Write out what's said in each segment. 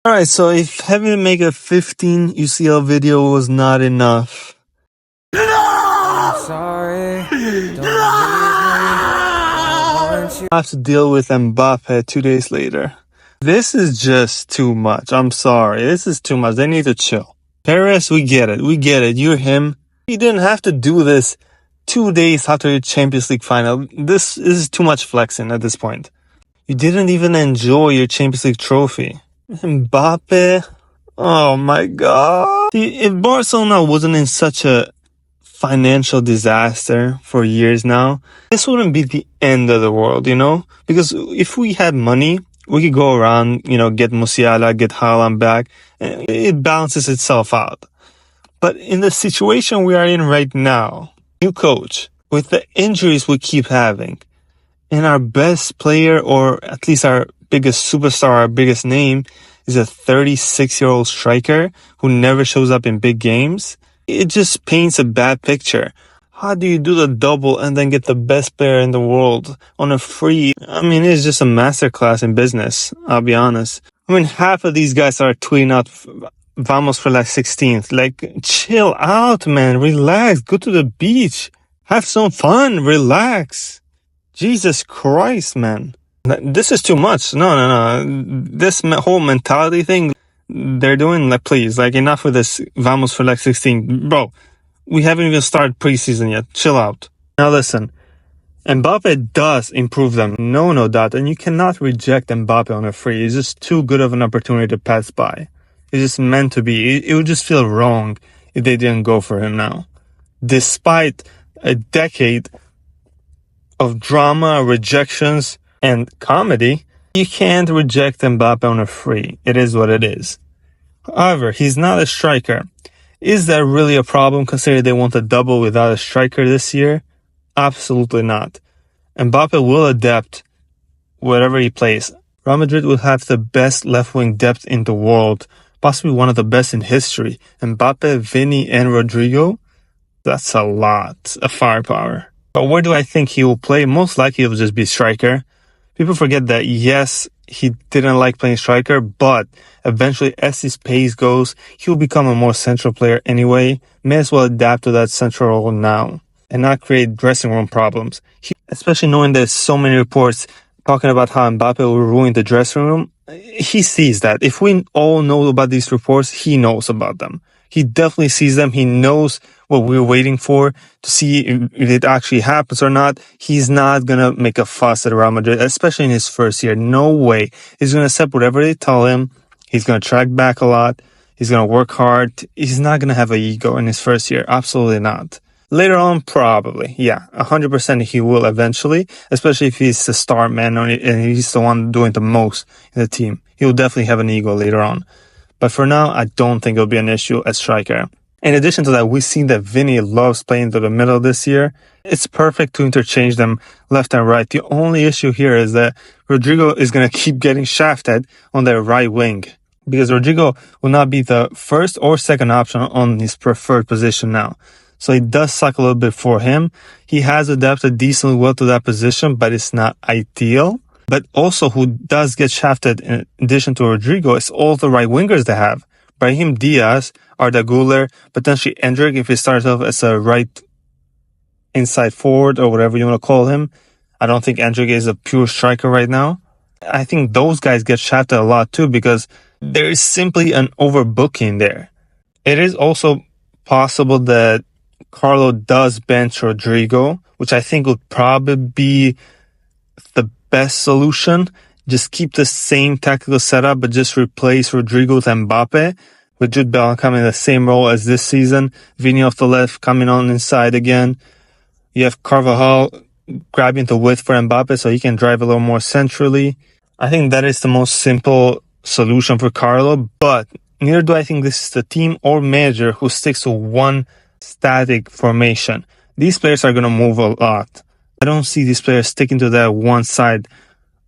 Alright, so if having to make a 15 UCL video was not enough, Sorry, don't I have to deal with Mbappe 2 days later. This is just too much. I'm sorry. This is too much. They need to chill. Perez, we get it. We get it. You're him. You didn't have to do this 2 days after your Champions League final. This is too much flexing at this point. You didn't even enjoy your Champions League trophy. Mbappe. Oh my God. See, if Barcelona wasn't in such a financial disaster for years now, this wouldn't be the end of the world, you know? Because if we had money, we could go around, get Musiala, get Haaland back, and it balances itself out. But in the situation we are in right now, new coach, with the injuries we keep having, and our best player, or at least our biggest superstar, our biggest name, is a 36-year-old striker who never shows up in big games, it just paints a bad picture. How do you do the double and then get the best player in the world on a free? I mean, it's just a masterclass in business, I'll be honest. I mean, half of these guys are tweeting out, vamos for like 16th. Like, chill out, man. Relax. Go to the beach. Have some fun. Relax. Jesus Christ, man. This is too much. No. This whole mentality thing they're doing, like, please, like, enough with this vamos for like 16. Bro, we haven't even started preseason yet. Chill out. Now listen, Mbappe does improve them. No doubt. And you cannot reject Mbappe on a free. It's just too good of an opportunity to pass by. It's just meant to be. It would just feel wrong if they didn't go for him now. Despite a decade of drama, rejections, and comedy, you can't reject Mbappe on a free. It is what it is. However, he's not a striker. Is that really a problem considering they want a double without a striker this year? Absolutely not. Mbappe will adapt wherever he plays. Real Madrid will have the best left-wing depth in the world, possibly one of the best in history. Mbappe, Vini, and Rodrigo, that's a lot of firepower. But where do I think he will play? Most likely he'll just be striker. People forget that, yes, he didn't like playing striker, but eventually as his pace goes, he'll become a more central player anyway. May as well adapt to that central role now and not create dressing room problems. Especially knowing there's so many reports talking about how Mbappe will ruin the dressing room. He sees that. If we all know about these reports, he knows about them. He definitely sees them. He knows what we're waiting for to see if it actually happens or not. He's not going to make a fuss at Real Madrid, especially in his first year. No way. He's going to accept whatever they tell him. He's going to track back a lot. He's going to work hard. He's not going to have an ego in his first year. Absolutely not. Later on, probably. Yeah, 100% he will eventually, especially if he's the star man and he's the one doing the most in the team. He'll definitely have an ego later on. But for now, I don't think it'll be an issue at striker. In addition to that, we've seen that Vini loves playing to the middle this year. It's perfect to interchange them left and right. The only issue here is that Rodrigo is going to keep getting shafted on their right wing, because Rodrigo will not be the first or second option on his preferred position now. So it does suck a little bit for him. He has adapted decently well to that position, but it's not ideal. But also who does get shafted in addition to Rodrigo is all the right wingers they have. Brahim Diaz, Arda Güler, potentially Endrick if he starts off as a right inside forward or whatever you want to call him. I don't think Endrick is a pure striker right now. I think those guys get shafted a lot too because there is simply an overbooking there. It is also possible that Carlo does bench Rodrigo, which I think would probably be the best solution. Just keep the same tactical setup, but just replace Rodrigo with Mbappe, with Jude Bellingham in the same role as this season. Vini off the left, coming on inside again. You have Carvajal grabbing the width for Mbappe so he can drive a little more centrally. I think that is the most simple solution for Carlo, but neither do I think this is the team or manager who sticks to one static formation. These players are going to move a lot. I don't see these players sticking to that one side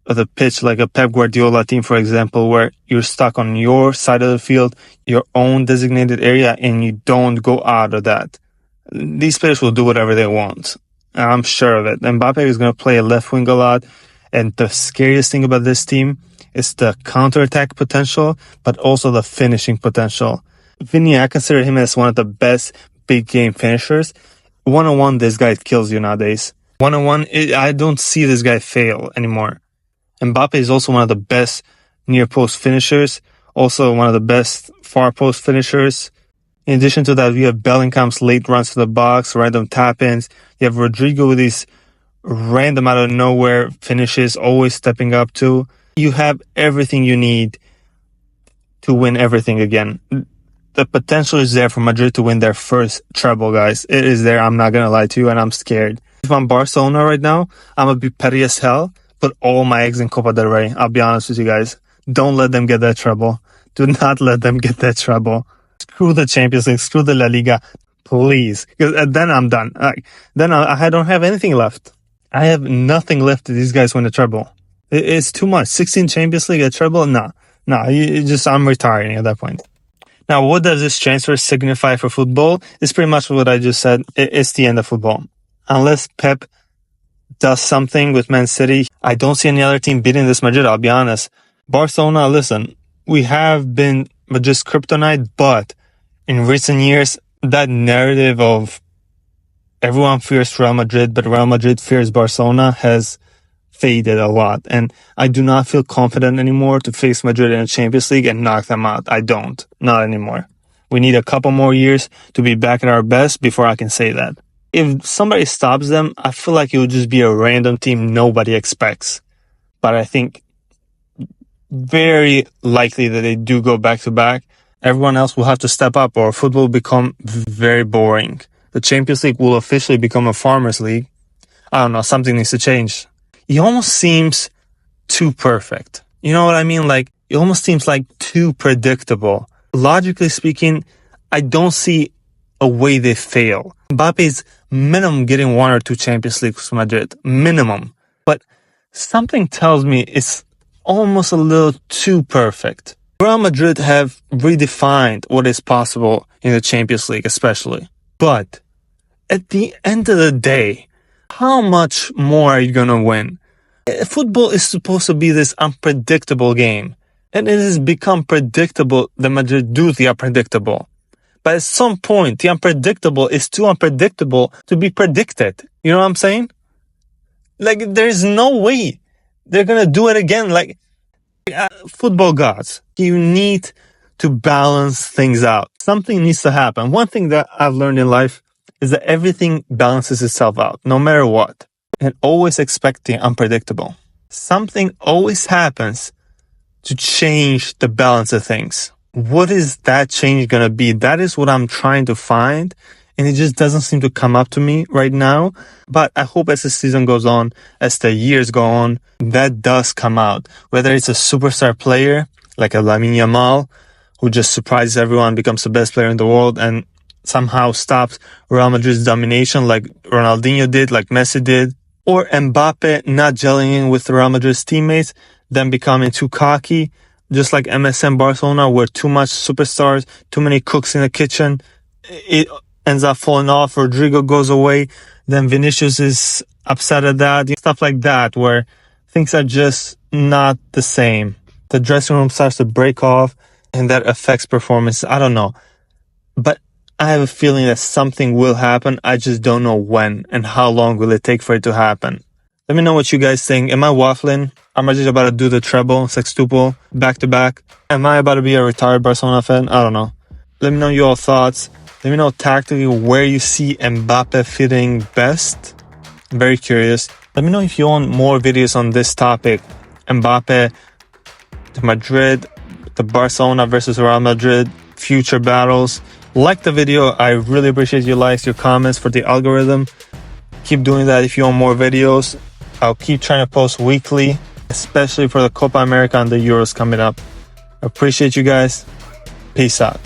of the pitch like a Pep Guardiola team, for example, where you're stuck on your side of the field, your own designated area, and you don't go out of that. These players will do whatever they want. I'm sure of it. Mbappe is going to play a left wing a lot, and the scariest thing about this team It's the counterattack potential, but also the finishing potential. Vinny, I consider him as one of the best big game finishers. One-on-one, this guy kills you nowadays. One-on-one, I don't see this guy fail anymore. Mbappe is also one of the best near post finishers, also one of the best far post finishers. In addition to that, we have Bellingham's late runs to the box, random tap-ins. You have Rodrigo with these random out of nowhere finishes, always stepping up too. You have everything you need to win everything again. The potential is there for Madrid to win their first treble, guys. It is there. I'm not going to lie to you, and I'm scared. If I'm Barcelona right now, I'm going to be petty as hell. Put all my eggs in Copa del Rey. I'll be honest with you guys. Don't let them get that treble. Do not let them get that treble. Screw the Champions League. Screw the La Liga. Please. Because then I'm done. Then I don't have anything left. I have nothing left if these guys win the treble. It's too much. 16 Champions League, a treble? Nah. I'm retiring at that point. Now, what does this transfer signify for football? It's pretty much what I just said. It's the end of football. Unless Pep does something with Man City, I don't see any other team beating this Madrid, I'll be honest. Barcelona, listen, we have been Madrid's kryptonite, but in recent years, that narrative of everyone fears Real Madrid, but Real Madrid fears Barcelona has faded a lot. And I do not feel confident anymore to face Madrid in the Champions League and knock them out. I don't. Not anymore. We need a couple more years to be back at our best before I can say that. If somebody stops them, I feel like it would just be a random team nobody expects. But I think very likely that they do go back to back. Everyone else will have to step up or football will become very boring. The Champions League will officially become a farmers league. I don't know, something needs to change. It almost seems too perfect. You know what I mean? Like, it almost seems like too predictable. Logically speaking, I don't see a way they fail. Mbappe's minimum getting 1 or 2 Champions Leagues for Madrid. Minimum. But something tells me it's almost a little too perfect. Real Madrid have redefined what is possible in the Champions League especially. But at the end of the day, how much more are you going to win? Football is supposed to be this unpredictable game. And it has become predictable that Madrid do the unpredictable. But at some point, the unpredictable is too unpredictable to be predicted. You know what I'm saying? Like, there's no way they're going to do it again. Like, football gods, you need to balance things out. Something needs to happen. One thing that I've learned in life is that everything balances itself out, no matter what. And always expect the unpredictable. Something always happens to change the balance of things. What is that change going to be? That is what I'm trying to find. And it just doesn't seem to come up to me right now. But I hope as the season goes on, as the years go on, that does come out. Whether it's a superstar player, like a Lamine Yamal, who just surprises everyone, becomes the best player in the world, and somehow stops Real Madrid's domination like Ronaldinho did, like Messi did. Or Mbappe not gelling in with Real Madrid's teammates, then becoming too cocky, just like MSN Barcelona, where too much superstars, too many cooks in the kitchen, it ends up falling off. Rodrigo goes away, then Vinicius is upset at that. Stuff like that, where things are just not the same. The dressing room starts to break off, and that affects performance. I don't know. But I have a feeling that something will happen. I just don't know when and how long will it take for it to happen. Let me know what you guys think. Am I waffling? Am I just about to do the treble, sextuple, back to back? Am I about to be a retired Barcelona fan? I don't know. Let me know your thoughts. Let me know tactically where you see Mbappe fitting best. I'm very curious. Let me know if you want more videos on this topic. Mbappe, Madrid, the Barcelona versus Real Madrid, future battles. Like the video. I really appreciate your likes, your comments for the algorithm. Keep doing that if you want more videos. I'll keep trying to post weekly, especially for the Copa America and the Euros coming up. Appreciate you guys. Peace out.